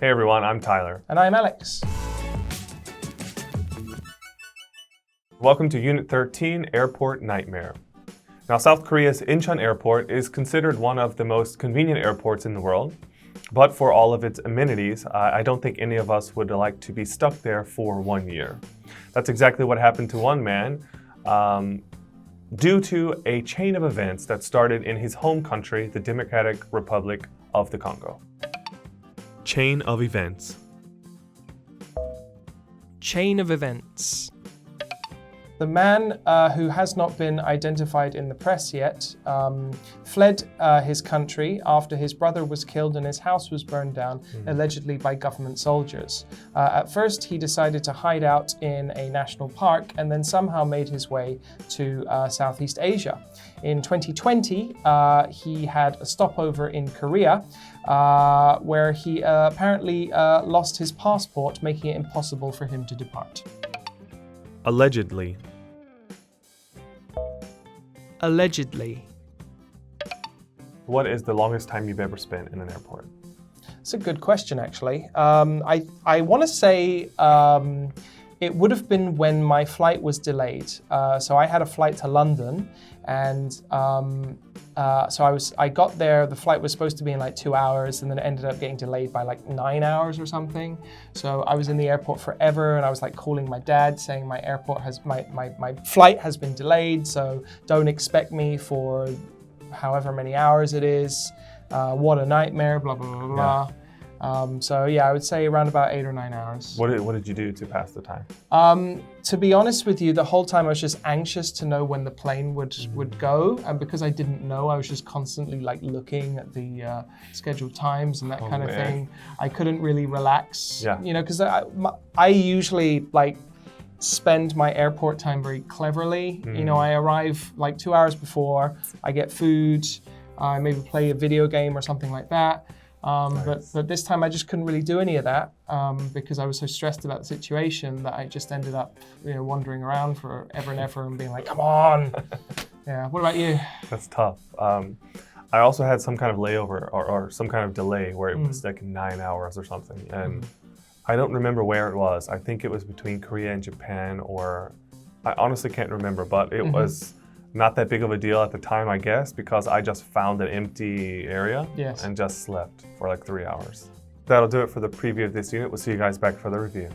Hey everyone, I'm Tyler. And I'm Alex. Welcome to Unit 13, Airport Nightmare. Now, South Korea's Incheon Airport is considered one of the most convenient airports in the world. But for all of its amenities, I don't think any of us would like to be stuck there for 1 year. That's exactly what happened to one man due to a chain of events that started in his home country, the Democratic Republic of the Congo. Chain of events. Chain of events. The man who has not been identified in the press yet fled his country after his brother was killed and his house was burned down, allegedly by government soldiers. At first, he decided to hide out in a national park and then somehow made his way to Southeast Asia. In 2020, he had a stopover in Korea where he apparently lost his passport, making it impossible for him to depart. Allegedly. Allegedly. What is the longest time you've ever spent in an airport? It's a good question, actually. I want to say it would have been when my flight was delayed. So I had a flight to London, and so I got there. The flight was supposed to be in like 2 hours, and then it ended up getting delayed by like 9 hours or something. So I was in the airport forever, and I was like calling my dad saying my flight has been delayed, so don't expect me for however many hours it is. What a nightmare, blah, blah, blah, blah. So yeah, I would say around about 8 or 9 hours. What did you do to pass the time? To be honest with you, the whole time I was just anxious to know when the plane would go. And because I didn't know, I was just constantly like looking at the scheduled times and that kind of thing. I couldn't really relax, you know, because I usually like spend my airport time very cleverly. You know, I arrive like 2 hours before, I get food, I maybe play a video game or something like that. Nice. But this time I just couldn't really do any of that because I was so stressed about the situation that I just ended up, you know, wandering around for ever and ever and being like, come on. Yeah. What about you? That's tough. I also had some kind of layover or some kind of delay where it was like 9 hours or something. And I don't remember where it was. I think it was between Korea and Japan, or I honestly can't remember, but it was not that big of a deal at the time, I guess, because I just found an empty area and just slept for like 3 hours. That'll do it for the preview of this unit. We'll see you guys back for the review.